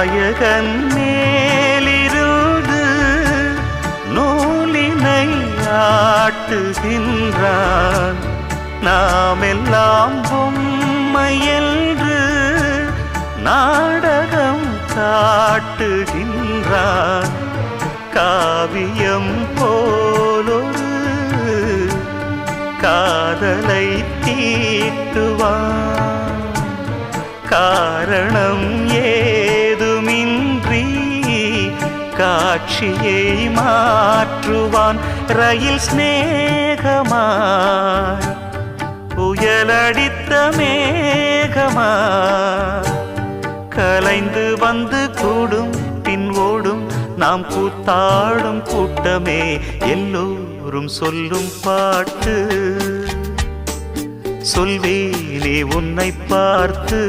நாயகன் மேலிருந்து நூலினை ஆட்டுகின்றான். நாமெல்லாம் பொம்மை என்று நாடகம் காட்டுகின்றான். காவியம் போலொரு காதலை தீட்டுவான். காரணம் ஏதுமின்றி காட்சியை மாற்றுவான். ரயில் சிநேகமாய் புயலடித்த மேகமாய் கலைந்து வந்து கூடும் பின் ஓடும் நாம் கூத்தாடும் கூட்டமே. எல்லோரும் சொல்லும் பாட்டு சொல்வேனே உன்னை பார்த்து.